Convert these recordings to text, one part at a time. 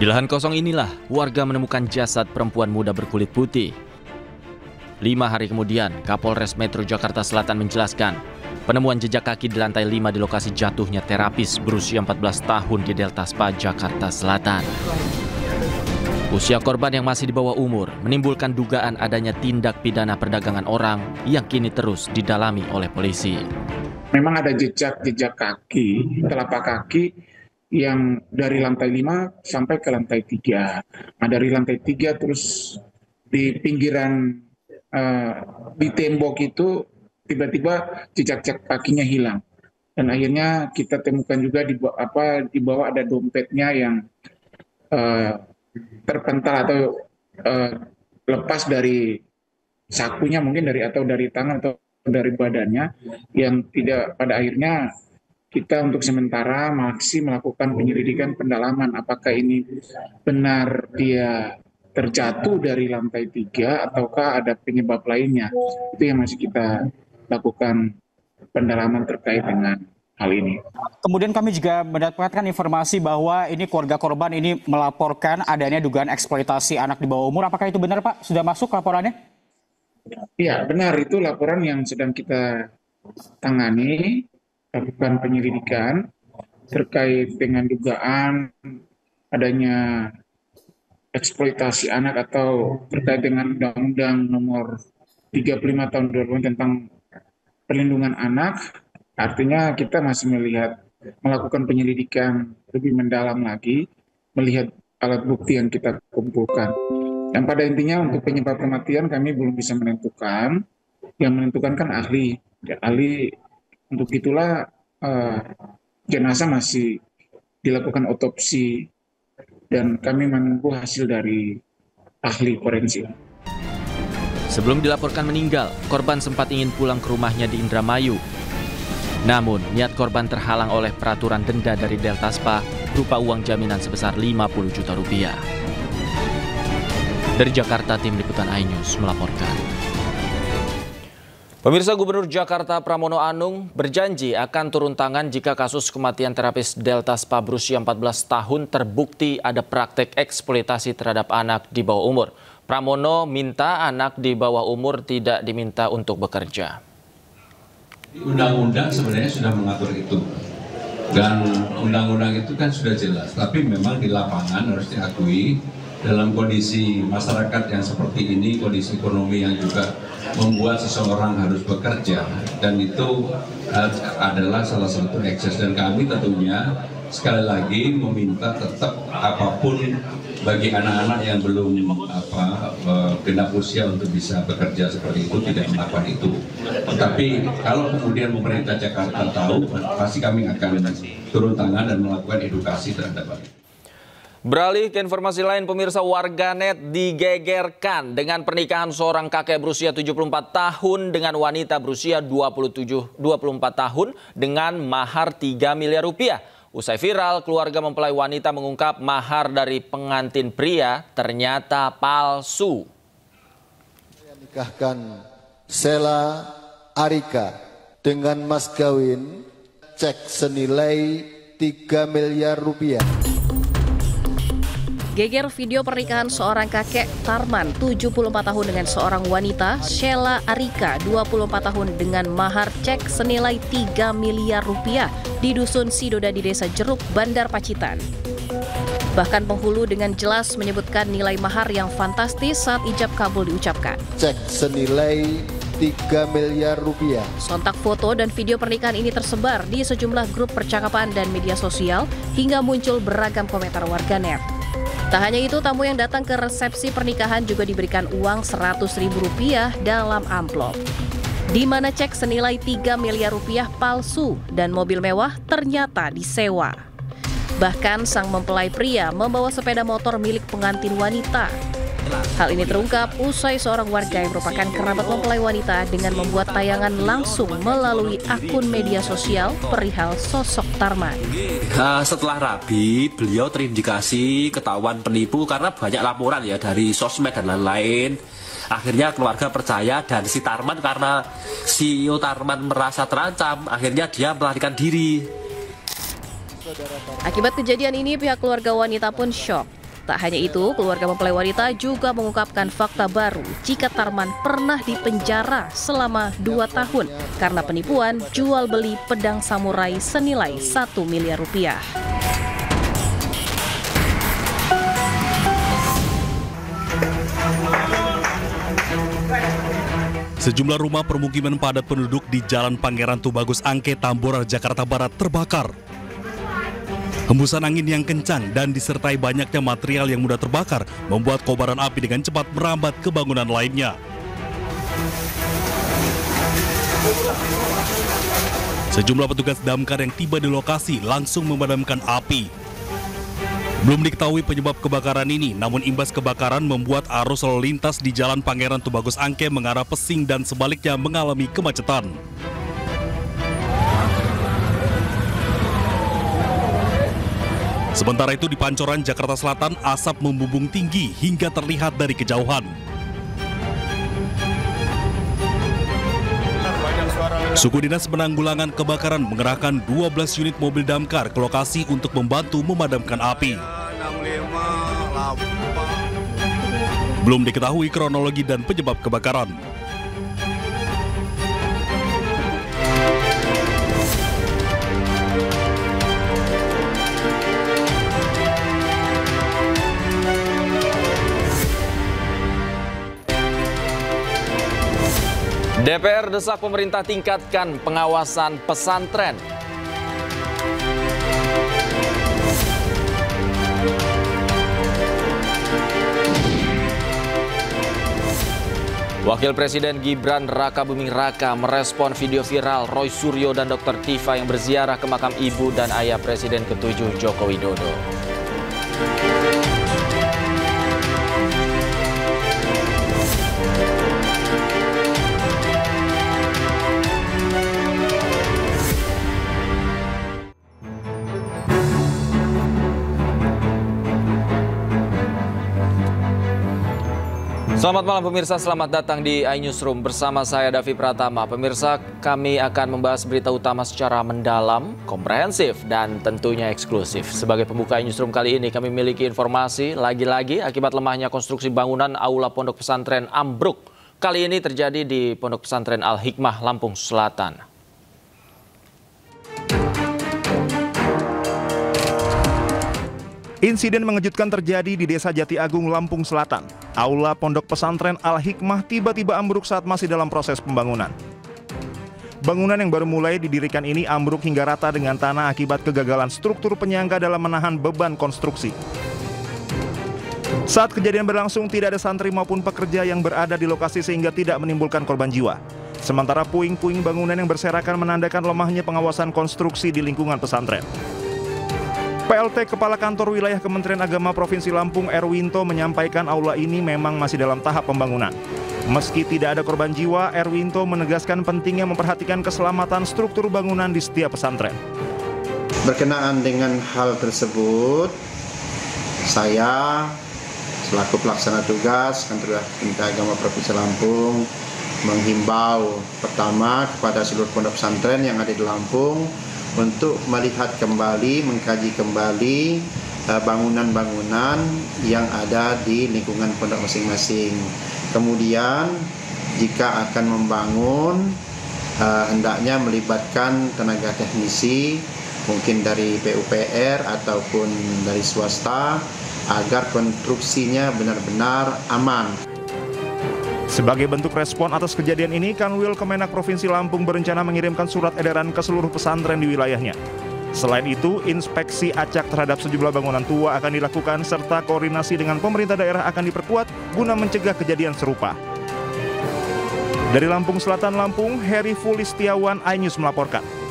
Di lahan kosong inilah warga menemukan jasad perempuan muda berkulit putih. 5 hari kemudian, Kapolres Metro Jakarta Selatan menjelaskan penemuan jejak kaki di lantai 5 di lokasi jatuhnya terapis berusia 14 tahun di Delta Spa, Jakarta Selatan. Usia korban yang masih di bawah umur menimbulkan dugaan adanya tindak pidana perdagangan orang yang kini terus didalami oleh polisi. Memang ada jejak kaki, telapak kaki yang dari lantai 5 sampai ke lantai 3. Nah, dari lantai 3 terus di pinggiran di tembok itu tiba-tiba jejak kakinya hilang. Dan akhirnya kita temukan juga di bawah ada dompetnya yang terpental atau lepas dari sakunya, mungkin dari tangan atau dari badannya, yang tidak, pada akhirnya kita untuk sementara masih melakukan penyelidikan pendalaman apakah ini benar dia terjatuh dari lantai 3 ataukah ada penyebab lainnya. Itu yang masih kita lakukan pendalaman terkait dengan hal ini. Kemudian kami juga mendapatkan informasi bahwa ini keluarga korban ini melaporkan adanya dugaan eksploitasi anak di bawah umur. Apakah itu benar, Pak? Sudah masuk laporannya? Iya, benar. Itu laporan yang sedang kita tangani, lakukan penyelidikan terkait dengan dugaan adanya eksploitasi anak atau terkait dengan Undang-Undang Nomor 35 Tahun 2000 tentang Perlindungan Anak. Artinya kita masih melakukan penyelidikan lebih mendalam lagi, melihat alat bukti yang kita kumpulkan. Dan pada intinya untuk penyebab kematian kami belum bisa menentukan. Yang menentukan kan ahli. Ya, ahli. Untuk itulah jenazah masih dilakukan otopsi dan kami menunggu hasil dari ahli forensik. Sebelum dilaporkan meninggal, korban sempat ingin pulang ke rumahnya di Indramayu. Namun, niat korban terhalang oleh peraturan denda dari Delta Spa berupa uang jaminan sebesar 50 juta rupiah. Dari Jakarta, Tim Liputan iNews melaporkan. Pemirsa, Gubernur Jakarta Pramono Anung berjanji akan turun tangan jika kasus kematian terapis Delta Spa berusia 14 tahun terbukti ada praktek eksploitasi terhadap anak di bawah umur. Pramono minta anak di bawah umur tidak diminta untuk bekerja. Undang-undang sebenarnya sudah mengatur itu. Dan undang-undang itu kan sudah jelas. Tapi memang di lapangan harus diakui dalam kondisi masyarakat yang seperti ini, kondisi ekonomi yang juga membuat seseorang harus bekerja, dan itu adalah salah satu ekses. Dan kami tentunya sekali lagi meminta tetap apapun bagi anak-anak yang belum genap usia untuk bisa bekerja seperti itu, tidak melakukan itu. Tetapi kalau kemudian pemerintah Jakarta tahu, pasti kami akan turun tangan dan melakukan edukasi terhadap hal itu. Beralih ke informasi lain, pemirsa, warganet digegerkan dengan pernikahan seorang kakek berusia 74 tahun dengan wanita berusia 24 tahun dengan mahar 3 miliar rupiah. Usai viral, keluarga mempelai wanita mengungkap mahar dari pengantin pria ternyata palsu. Nikahkan Sheila Arika dengan mas kawin cek senilai 3 miliar rupiah. Geger video pernikahan seorang kakek Tarman 74 tahun dengan seorang wanita Sheila Arika 24 tahun dengan mahar cek senilai 3 miliar rupiah di Dusun Sidoda di Desa Jeruk, Bandar Pacitan. Bahkan penghulu dengan jelas menyebutkan nilai mahar yang fantastis saat ijab kabul diucapkan. Cek senilai 3 miliar rupiah. Sontak foto dan video pernikahan ini tersebar di sejumlah grup percakapan dan media sosial hingga muncul beragam komentar warganet. Tak hanya itu, tamu yang datang ke resepsi pernikahan juga diberikan uang Rp100.000 dalam amplop, di mana cek senilai 3 miliar rupiah palsu dan mobil mewah ternyata disewa. Bahkan sang mempelai pria membawa sepeda motor milik pengantin wanita. Hal ini terungkap usai seorang warga yang merupakan kerabat mempelai wanita dengan membuat tayangan langsung melalui akun media sosial perihal sosok Tarman. Setelah rabi, beliau terindikasi ketahuan penipu karena banyak laporan ya dari sosmed dan lain-lain. Akhirnya keluarga percaya dan si Tarman, karena CEO Tarman merasa terancam, akhirnya dia melarikan diri. Akibat kejadian ini, pihak keluarga wanita pun syok. Tak hanya itu, keluarga mempelai wanita juga mengungkapkan fakta baru jika Tarman pernah dipenjara selama 2 tahun karena penipuan jual beli pedang samurai senilai 1 miliar rupiah. Sejumlah rumah permukiman padat penduduk di Jalan Pangeran Tubagus Angke, Tambora, Jakarta Barat terbakar. Hembusan angin yang kencang dan disertai banyaknya material yang mudah terbakar membuat kobaran api dengan cepat merambat ke bangunan lainnya. Sejumlah petugas damkar yang tiba di lokasi langsung memadamkan api. Belum diketahui penyebab kebakaran ini, namun imbas kebakaran membuat arus lalu lintas di Jalan Pangeran Tubagus Angke mengarah Pesing dan sebaliknya mengalami kemacetan. Sementara itu di Pancoran, Jakarta Selatan, asap membumbung tinggi hingga terlihat dari kejauhan. Suku Dinas Penanggulangan Kebakaran mengerahkan 12 unit mobil damkar ke lokasi untuk membantu memadamkan api. Belum diketahui kronologi dan penyebab kebakaran. DPR desak pemerintah tingkatkan pengawasan pesantren. Wakil Presiden Gibran Raka Buming Raka merespon video viral Roy Suryo dan Dr. Tifa yang berziarah ke makam ibu dan ayah Presiden ke-7 Joko Widodo. Selamat malam pemirsa, selamat datang di iNewsroom bersama saya Davi Pratama. Pemirsa, kami akan membahas berita utama secara mendalam, komprehensif, dan tentunya eksklusif. Sebagai pembuka iNewsroom kali ini kami memiliki informasi lagi-lagi akibat lemahnya konstruksi bangunan aula pondok pesantren ambruk. Kali ini terjadi di Pondok Pesantren Al-Hikmah, Lampung Selatan. Insiden mengejutkan terjadi di Desa Jati Agung, Lampung Selatan. Aula Pondok Pesantren Al-Hikmah tiba-tiba ambruk saat masih dalam proses pembangunan. Bangunan yang baru mulai didirikan ini ambruk hingga rata dengan tanah akibat kegagalan struktur penyangga dalam menahan beban konstruksi. Saat kejadian berlangsung, tidak ada santri maupun pekerja yang berada di lokasi sehingga tidak menimbulkan korban jiwa. Sementara puing-puing bangunan yang berserakan menandakan lemahnya pengawasan konstruksi di lingkungan pesantren. PLT Kepala Kantor Wilayah Kementerian Agama Provinsi Lampung Erwinto menyampaikan aula ini memang masih dalam tahap pembangunan. Meski tidak ada korban jiwa, Erwinto menegaskan pentingnya memperhatikan keselamatan struktur bangunan di setiap pesantren. Berkenaan dengan hal tersebut, saya selaku pelaksana tugas Kantor Wilayah Agama Provinsi Lampung menghimbau pertama kepada seluruh pondok pesantren yang ada di Lampung untuk melihat kembali, mengkaji kembali bangunan-bangunan yang ada di lingkungan pondok masing-masing. Kemudian jika akan membangun, hendaknya melibatkan tenaga teknisi, mungkin dari PUPR ataupun dari swasta, agar konstruksinya benar-benar aman. Sebagai bentuk respon atas kejadian ini, Kanwil Kemenak Provinsi Lampung berencana mengirimkan surat edaran ke seluruh pesantren di wilayahnya. Selain itu, inspeksi acak terhadap sejumlah bangunan tua akan dilakukan serta koordinasi dengan pemerintah daerah akan diperkuat guna mencegah kejadian serupa. Dari Lampung Selatan, Lampung, Heri Fulistiawan, iNews melaporkan.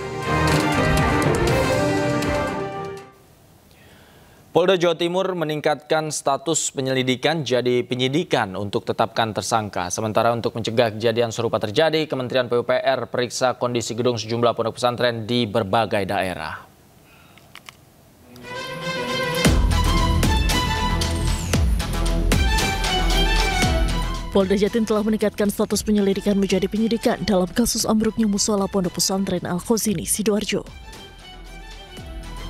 Polda Jawa Timur meningkatkan status penyelidikan jadi penyidikan untuk tetapkan tersangka. Sementara untuk mencegah kejadian serupa terjadi, Kementerian PUPR periksa kondisi gedung sejumlah pondok pesantren di berbagai daerah. Polda Jatim telah meningkatkan status penyelidikan menjadi penyidikan dalam kasus ambruknya musola pondok pesantren Al-Khozini, Sidoarjo.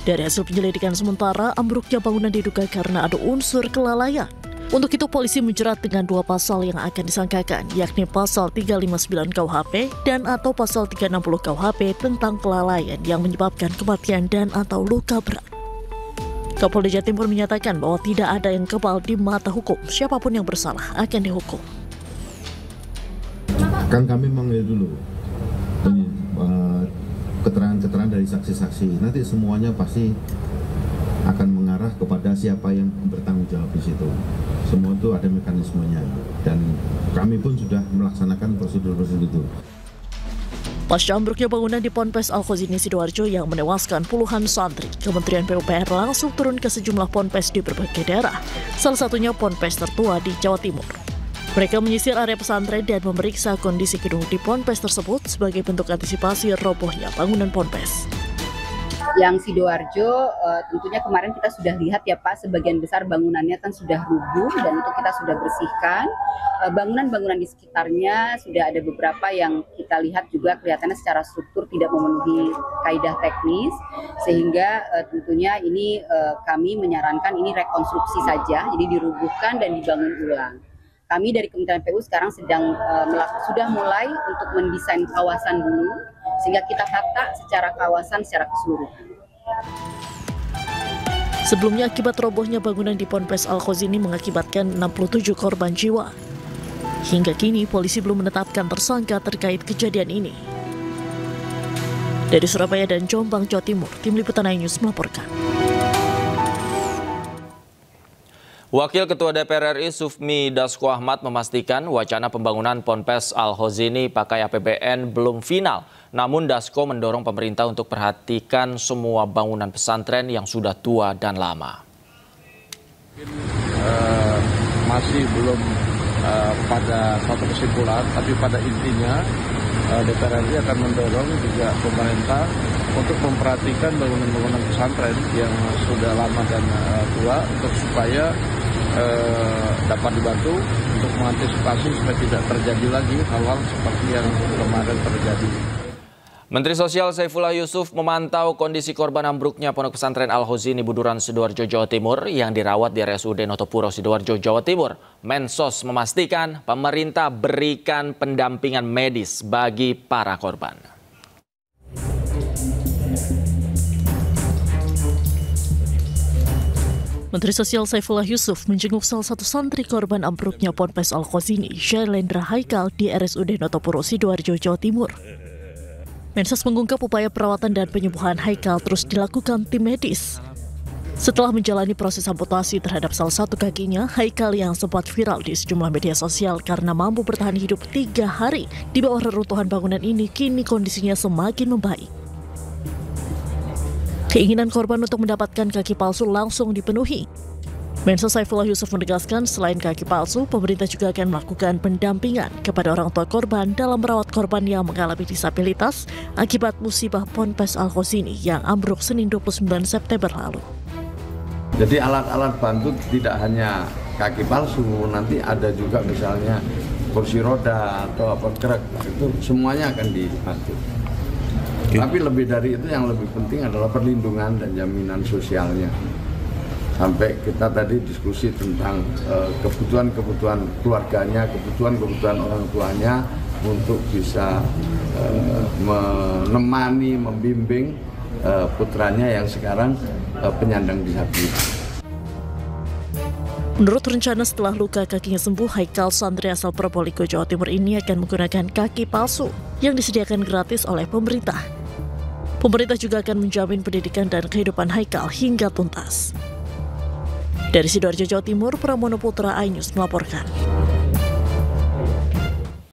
Dari hasil penyelidikan sementara, ambruknya bangunan diduga karena ada unsur kelalaian. Untuk itu polisi menjerat dengan 2 pasal yang akan disangkakan, yakni pasal 359 KUHP dan atau pasal 360 KUHP tentang kelalaian yang menyebabkan kematian dan atau luka berat. Kapolda Jawa Timur menyatakan bahwa tidak ada yang kebal di mata hukum, siapapun yang bersalah akan dihukum. Kan kami mengambil dulu keterangan-keterangan dari saksi-saksi, nanti semuanya pasti akan mengarah kepada siapa yang bertanggung jawab di situ. Semua itu ada mekanismenya dan kami pun sudah melaksanakan prosedur-prosedur itu. Pasca ambruknya bangunan di Ponpes Al-Khazini Sidoarjo yang menewaskan puluhan santri, Kementerian PUPR langsung turun ke sejumlah ponpes di berbagai daerah, salah satunya ponpes tertua di Jawa Timur. Mereka menyisir area pesantren dan memeriksa kondisi gedung di ponpes tersebut sebagai bentuk antisipasi robohnya bangunan ponpes. Yang Sidoarjo tentunya kemarin kita sudah lihat ya Pak, sebagian besar bangunannya kan sudah rubuh dan itu kita sudah bersihkan. Bangunan-bangunan di sekitarnya sudah ada beberapa yang kita lihat juga kelihatannya secara struktur tidak memenuhi kaidah teknis, sehingga tentunya ini kami menyarankan ini rekonstruksi saja, jadi dirubuhkan dan dibangun ulang. Kami dari Kementerian PU sekarang sudah mulai untuk mendesain kawasan dulu, sehingga kita tata secara kawasan secara keseluruhan. Sebelumnya akibat robohnya bangunan di Ponpes Al-Khazini mengakibatkan 67 korban jiwa. Hingga kini polisi belum menetapkan tersangka terkait kejadian ini. Dari Surabaya dan Jombang, Jawa Timur, Tim Liputan iNews melaporkan. Wakil Ketua DPR RI Sufmi Dasko Ahmad memastikan wacana pembangunan Ponpes Al-Khazini pakai APBN belum final. Namun Dasko mendorong pemerintah untuk perhatikan semua bangunan pesantren yang sudah tua dan lama. Masih belum pada satu kesimpulan, tapi pada intinya DPR RI akan mendorong juga pemerintah untuk memperhatikan bangunan-bangunan pesantren yang sudah lama dan tua untuk supaya dapat dibantu untuk mengantisipasi supaya tidak terjadi lagi hal-hal seperti yang kemarin terjadi. Menteri Sosial Saifullah Yusuf memantau kondisi korban ambruknya Pondok Pesantren Al-Khazini Buduran Sidoarjo, Jawa Timur yang dirawat di RSUD Notopuro Sidoarjo, Jawa Timur. Mensos memastikan pemerintah berikan pendampingan medis bagi para korban. Menteri Sosial Saifullah Yusuf menjenguk salah satu santri korban ambruknya Ponpes Al-Khazini, Syailendra Haikal di RSUD Notopuro Sidoarjo, Jawa Timur. Mensos mengungkap upaya perawatan dan penyembuhan Haikal terus dilakukan tim medis. Setelah menjalani proses amputasi terhadap salah satu kakinya, Haikal yang sempat viral di sejumlah media sosial karena mampu bertahan hidup 3 hari di bawah reruntuhan bangunan ini, kini kondisinya semakin membaik. Keinginan korban untuk mendapatkan kaki palsu langsung dipenuhi. Mensos Saifullah Yusuf menegaskan selain kaki palsu, pemerintah juga akan melakukan pendampingan kepada orang tua korban dalam merawat korban yang mengalami disabilitas akibat musibah Ponpes Al-Khazini yang ambruk Senin 29 September lalu. Jadi alat-alat bantu tidak hanya kaki palsu, nanti ada juga misalnya kursi roda atau apa gerak, itu semuanya akan dibantu. Tapi lebih dari itu yang lebih penting adalah perlindungan dan jaminan sosialnya. Sampai kita tadi diskusi tentang kebutuhan-kebutuhan keluarganya, kebutuhan-kebutuhan orang tuanya untuk bisa menemani, membimbing putranya yang sekarang penyandang disabilitas. Menurut rencana setelah luka kakinya sembuh, Haikal santri asal Probolinggo, Jawa Timur ini akan menggunakan kaki palsu yang disediakan gratis oleh pemerintah. Pemerintah juga akan menjamin pendidikan dan kehidupan Haikal hingga tuntas. Dari Sidoarjo, Jawa Timur, Pramono Putra iNews melaporkan.